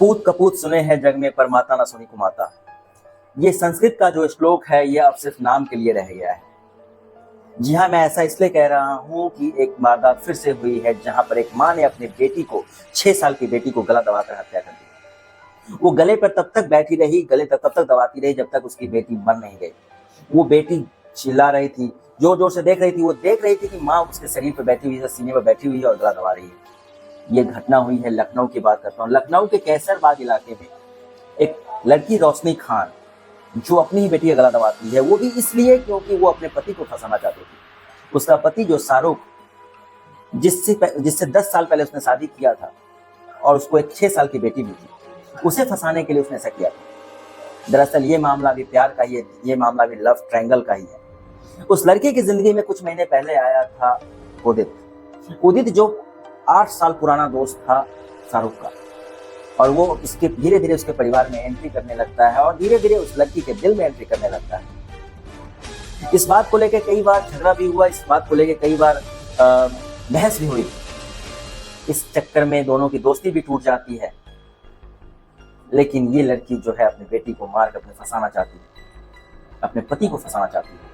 पूत कपूत सुने हैं जग में, पर माता ना सुनी कुमाता। ये संस्कृत का जो श्लोक है यह अब सिर्फ नाम के लिए रह गया है। जी हाँ, मैं ऐसा इसलिए कह रहा हूँ कि एक वारदात फिर से हुई है जहां पर एक माँ ने अपने बेटी को 6 साल की बेटी को गला दबाकर हत्या कर दी। वो गले पर तब तक बैठी रही, गले तक तब तक दबाती रही जब तक उसकी बेटी मर नहीं गई। वो बेटी चिल्ला रही थी, जोर जोर से देख रही थी। वो देख रही थी कि माँ उसके शरीर पर बैठी हुई है, सीने पर बैठी हुई है और गला दबा रही है। ये घटना हुई है लखनऊ की बात करता हूँ। लखनऊ के कैसरबाग इलाके में एक लड़की रोशनी खान जो अपनी ही बेटी का गला दबाती है, वो भी इसलिए क्योंकि वो अपने पति को फंसाना चाहती थी। उसका पति जो शाहरुख, जिससे 10 साल पहले उसने शादी किया था और उसको एक 6 साल की बेटी भी थी, उसे फंसाने के लिए उसने ऐसा किया था। दरअसल ये मामला भी प्यार का ही है, ये मामला भी लव ट्रायंगल का ही है। उस लड़के की जिंदगी में कुछ महीने पहले आया था उदित जो 8 साल पुराना दोस्त था शाहरुख का, और वो इसके धीरे धीरे उसके परिवार में एंट्री करने लगता है और धीरे धीरे उस लड़की के दिल में एंट्री करने लगता है। इस बात को लेकर कई बार झगड़ा भी हुआ, इस बात को लेकर कई बार बहस भी हुई। इस चक्कर में दोनों की दोस्ती भी टूट जाती है। लेकिन ये लड़की जो है अपनी बेटी को मार कर अपने फंसाना चाहती है, अपने पति को फंसाना चाहती है।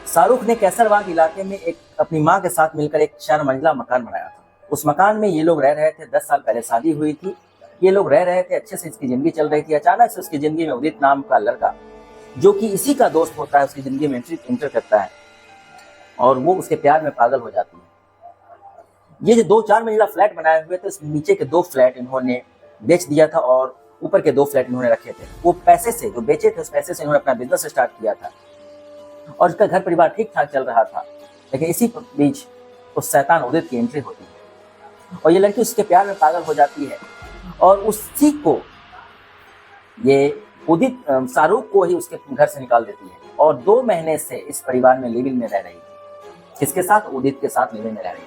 शाहरुख ने कैसरबाग इलाके में अपनी माँ के साथ मिलकर एक 4 मंजिला मकान बनाया था। उस मकान में ये लोग रह रहे थे। 10 साल पहले शादी हुई थी, ये लोग रह रहे थे, अच्छे से इसकी जिंदगी चल रही थी। अचानक से उसकी जिंदगी में उदित नाम का लड़का, जो कि इसी का दोस्त होता है, उसकी जिंदगी में एंटर करता है और वो उसके प्यार में पागल हो जाती है। ये जो 2-4 मंजिला फ्लैट बनाए हुए थे, उसमें नीचे के 2 फ्लैट इन्होंने बेच दिया था और ऊपर के 2 फ्लैट इन्होंने रखे थे। वो पैसे से जो बेचे थे, उस पैसे से इन्होंने अपना बिजनेस स्टार्ट किया था और उसका घर परिवार ठीक ठाक चल रहा था। लेकिन इसी बीच उस शैतान उदित की एंट्री होती है और ये लड़की उसके प्यार में पागल हो जाती है और उसी को ये उदित शाहरुख को ही उसके घर से निकाल देती है और 2 महीने से इस परिवार में लिव इन में रह रही थी। किसके साथ? उदित के साथ लिव इन में रह रही थी।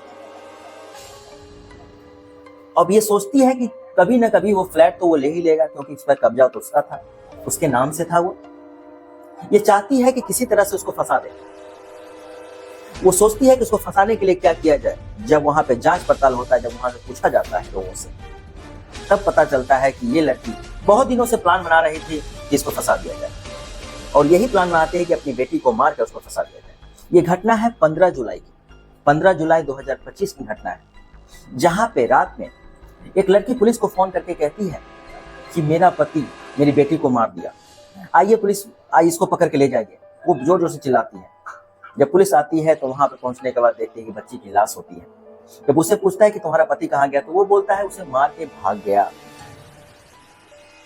अब ये सोचती है कि कभी ना कभी वो फ्लैट तो वो ले ही लेगा, क्योंकि इस पर कब्जा तो उसका था, उसके नाम से था। वो ये चाहती है कि किसी तरह से उसको फंसा दे। वो सोचती है कि उसको फंसाने के लिए क्या किया जाए। जब वहां पे जांच पड़ताल होता है, जब वहां से पूछा जाता है लोगों से, तब पता चलता है कि ये लड़की बहुत दिनों से प्लान बना रही थी कि इसको फंसा दिया जाए और यही प्लान बनाते हैं कि अपनी बेटी को मार कर उसको फंसा दिया जाए। ये घटना है 15 जुलाई की, 15 जुलाई 2025 की घटना है, जहां पे रात में एक लड़की पुलिस को फोन करके कहती है कि मेरा पति मेरी बेटी को मार दिया, आइए पुलिस, आइए इसको पकड़ के ले जाइए। वो जोर जोर से चिल्लाती है। जब पुलिस आती है तो वहां पे पहुंचने के बाद देखती है कि बच्ची की लाश होती है। जब उससे पूछता है कि तुम्हारा पति कहाँ गया, तो वो बोलता है उसे मार के भाग गया।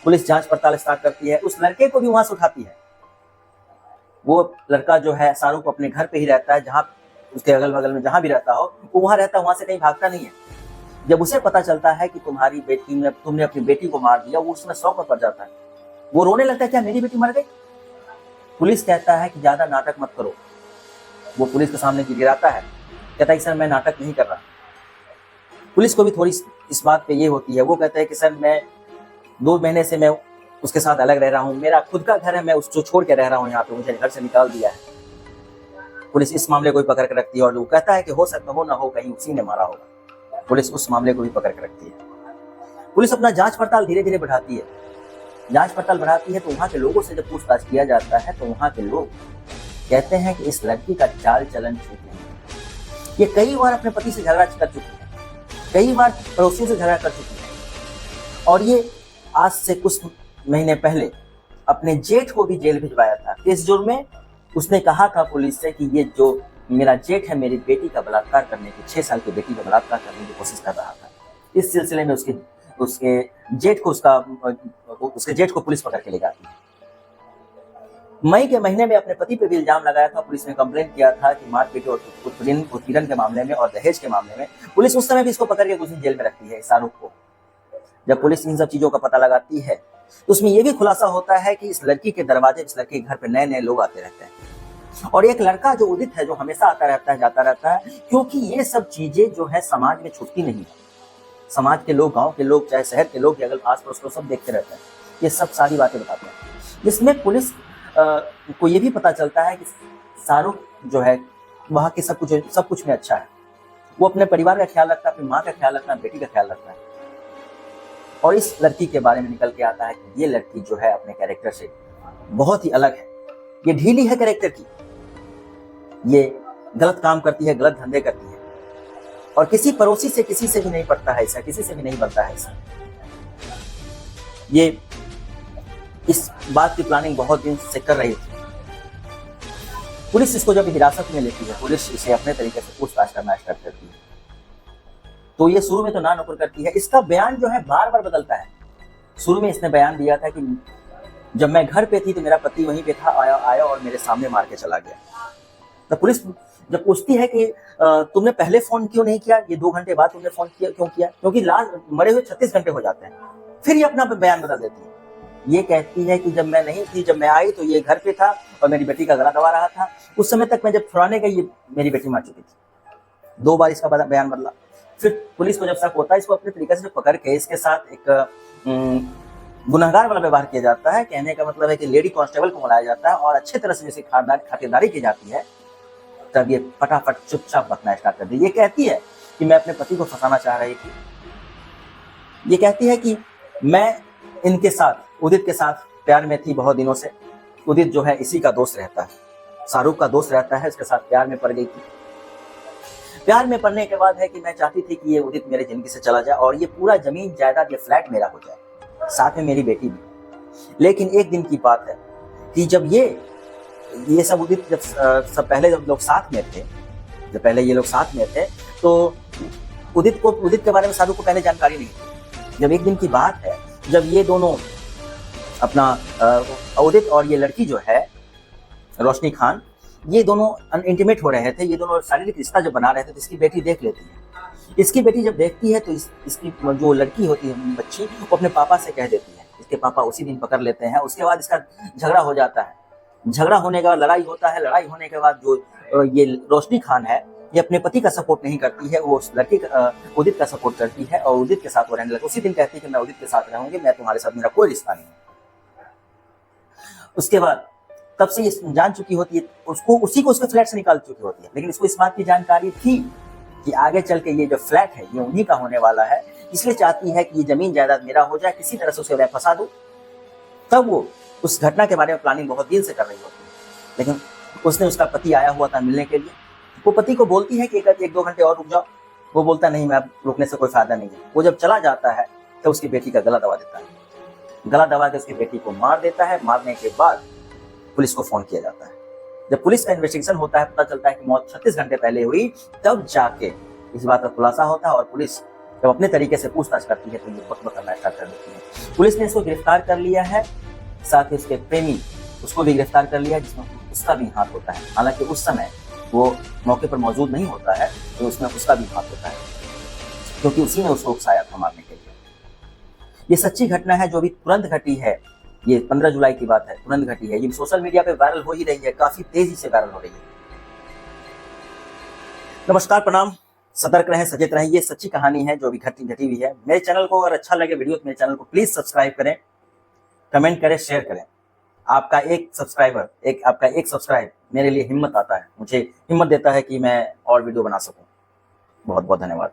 पुलिस जांच पड़ताल स्टार्ट करती है, उस लड़के को भी वहां से उठाती है। वो लड़का जो है शाहरुख अपने घर पे ही रहता है, जहाँ उसके अगल बगल में जहां भी रहता हो वो वहां रहता है, वहां से कहीं भागता नहीं है। जब उसे पता चलता है कि तुम्हारी बेटी ने, तुमने अपनी बेटी को मार दिया, वो उसमें शौक में पड़ जाता है। वो रोने लगता है, क्या मेरी बेटी मर गई? पुलिस कहता है कि ज्यादा नाटक मत करो। वो पुलिस के सामने गिराता है, कहता है कि सर मैं नाटक नहीं कर रहा। पुलिस को भी थोड़ी इस बात पे ये होती है। वो कहता है कि सर मैं 2 महीने से मैं उसके साथ अलग रह रहा हूँ, मेरा खुद का घर है, मैं उसको छोड़ के रह रहा हूँ यहाँ पे, मुझे घर से निकाल दिया है। पुलिस इस मामले को भी पकड़ के रखती है और वो कहता है कि हो सकता हो ना हो, कहीं उसी ने मारा होगा। पुलिस उस मामले को भी पकड़ के रखती है। पुलिस अपना जांच पड़ताल धीरे धीरे बढ़ाती है। जांच पड़ताल बढ़ाती है तो वहां के लोगों से जब पूछताछ किया जाता है तो वहां के लोग कहते हैं कि इस लड़की का चाल चलन ठीक नहीं। ये कई बार अपने पति से झगड़ा कर चुकी है, कई बार पड़ोसियों से झगड़ा कर चुकी है और ये आज से कुछ महीने पहले अपने जेठ को भी जेल भिजवाया था। इस जुर्म में उसने कहा था पुलिस से कि ये जो मेरा जेठ है, मेरी बेटी का बलात्कार करने की, 6 साल की बेटी का बलात्कार करने की कोशिश कर रहा था। इस सिलसिले में उसके जेठ को पुलिस पकड़ के ले जाती है। मई के महीने में अपने पति पे भी इल्जाम लगाया था। पुलिस ने कंप्लेंट किया था कि मारपीट और उत्पीड़न के मामले में और दहेज के मामले में। पुलिस उस समय भी इसको पकड़ के कुछ दिन जेल में रखती है, शाहरुख को। जब पुलिस इन सब चीजों का पता लगाती है तो उसमें यह भी खुलासा होता है कि इस लड़की के दरवाजे, इस लड़के के घर पे नए नए लोग आते रहते हैं और एक लड़का जो उदित है, जो हमेशा आता रहता है, जाता रहता है, क्योंकि ये सब चीजें जो है समाज में छुटती नहीं है। समाज के लोग, गाँव के लोग, चाहे शहर के लोग, अगल आस पड़ोस लोग सब देखते रहते हैं। ये सब सारी बातें बताते हैं, जिसमें पुलिस को ये भी पता चलता है कि शाहरुख जो है वहाँ के सब कुछ में अच्छा है। वो अपने परिवार का ख्याल रखता है, अपनी माँ का ख्याल रखता है, बेटी का ख्याल रखता है। और इस लड़की के बारे में निकल के आता है कि ये लड़की जो है अपने कैरेक्टर से बहुत ही अलग है, ये ढीली है कैरेक्टर की, ये गलत काम करती है, गलत धंधे करती है और किसी पड़ोसी से किसी से भी नहीं पड़ता है इसका, किसी से भी नहीं बनता है इसका। ये इस बात की प्लानिंग बहुत दिन से कर रही थी। पुलिस इसको जब हिरासत में लेती है, पुलिस इसे अपने तरीके से पूछताछ करना स्टार्ट करती है, तो ये शुरू में तो ना नुकुर करती है। इसका बयान जो है बार बार बदलता है। शुरू में इसने बयान दिया था कि जब मैं घर पे थी तो मेरा पति वहीं पे था, आया और मेरे सामने मार के चला गया। तो पुलिस जब पूछती है कि तुमने पहले फोन क्यों नहीं किया, ये 2 घंटे बाद तुमने फोन क्यों किया, क्योंकि लास्ट मरे हुए 36 घंटे हो जाते हैं। फिर ये अपना बयान बदल देती है। ये कहती है कि जब मैं नहीं थी, जब मैं आई तो ये घर पे था और मेरी बेटी का गला दबा रहा था। उस समय तक मैं जब छुड़ाने गई, ये मेरी बेटी मर चुकी थी। 2 बार इसका बयान बदला। फिर पुलिस को जब शक होता है, इसको अपने तरीके से पकड़ के इसके साथ एक गुनहगार वाला व्यवहार किया जाता है। कहने का मतलब है कि लेडी कांस्टेबल को बुलाया जाता है और अच्छे तरह से जैसे खातिरदारी की जाती है, तब ये फटाफट चुपचाप बकना स्टार्ट कर दी। ये कहती है कि मैं अपने पति को फंसाना चाह रही थी। ये कहती है कि मैं इनके साथ, उदित के साथ प्यार में थी बहुत दिनों से। उदित जो है इसी का दोस्त रहता है, शाहरुख का दोस्त रहता है, इसके साथ प्यार में पड़ गई थी। प्यार में पड़ने के बाद है कि मैं चाहती थी कि ये उदित मेरी जिंदगी से चला जाए और ये पूरा जमीन जायदाद, ये फ्लैट मेरा हो जाए, साथ में मेरी बेटी भी। लेकिन एक दिन की बात है कि जब ये सब उदित जब सब पहले जब लोग साथ में थे, जब पहले ये लोग साथ में थे, तो उदित के बारे में शाहरुख को पहले जानकारी नहीं थी। जब एक दिन की बात है जब ये दोनों अपना उदित और ये लड़की जो है रोशनी खान, ये दोनों इंटीमेट हो रहे थे, ये दोनों शारीरिक रिश्ता जब बना रहे थे, तो इसकी बेटी देख लेती है। इसकी बेटी जब देखती है तो इसकी जो लड़की होती है बच्ची, वो अपने पापा से कह देती है। इसके पापा उसी दिन पकड़ लेते हैं। उसके बाद इसका झगड़ा हो जाता है। झगड़ा होने के बाद लड़ाई होता है। लड़ाई होने के बाद जो ये रोशनी खान है, ये अपने पति का सपोर्ट नहीं करती है, वो उस लड़की उदित का सपोर्ट करती है और उदित के साथ वो रहने लगती है। उसी दिन कहती है कि मैं उदित के साथ रहूंगी, मैं तुम्हारे साथ, मेरा कोई रिश्ता नहीं है। उसके बाद तब से ये जान चुकी होती है, उसी को उसके फ्लैट से निकाल चुकी होती है। लेकिन इसको इस बात की जानकारी थी कि आगे चल के ये जो फ्लैट है ये उन्हीं का होने वाला है, इसलिए चाहती है कि ये जमीन जायदाद मेरा हो जाए, किसी तरह से उसे मैं फंसा दूं। तब वो उस घटना के बारे में प्लानिंग बहुत दिन से कर रही होती है। लेकिन उसने, उसका पति आया हुआ था मिलने के लिए, वो पति को बोलती है कि 1-2 घंटे और रुक जाओ। वो बोलता नहीं, मैं रुकने से कोई फायदा नहीं है। वो जब चला जाता है तो उसकी बेटी का गला दबा देता है। गला दबा के उसकी बेटी को मार देता है। मारने के बाद पुलिस को फोन किया जाता है। जब पुलिस का इन्वेस्टिगेशन होता है, पता चलता है कि मौत 36 घंटे पहले हुई, तब जाके इस बात का खुलासा होता है और पुलिस जब अपने तरीके से पूछताछ करती है तो ये पकड़ करना स्टार्ट कर देती है। पुलिस ने इसको गिरफ्तार कर लिया है, साथ ही उसके प्रेमी उसको भी गिरफ्तार कर लिया है, जिसमें उसका भी हाथ होता है। हालांकि उस समय वो मौके पर मौजूद नहीं होता है, तो उसमें उसका भी हाथ होता है, क्योंकि उसी ने उसको उकसाया था मारने के लिए। ये सच्ची घटना है जो अभी तुरंत घटी है। ये 15 जुलाई की बात है, तुरंत घटी है। ये सोशल मीडिया पे वायरल हो ही रही है, काफी तेजी से वायरल हो रही है। नमस्कार, प्रणाम, सतर्क रहें, सचेत रहें। ये सच्ची कहानी है जो अभी घटी हुई है। मेरे चैनल को अगर अच्छा लगे वीडियो तो मेरे चैनल को प्लीज सब्सक्राइब करें, कमेंट करें, शेयर करें। आपका एक सब्सक्राइब मेरे लिए हिम्मत आता है, मुझे हिम्मत देता है कि मैं और वीडियो बना सकूं। बहुत बहुत धन्यवाद।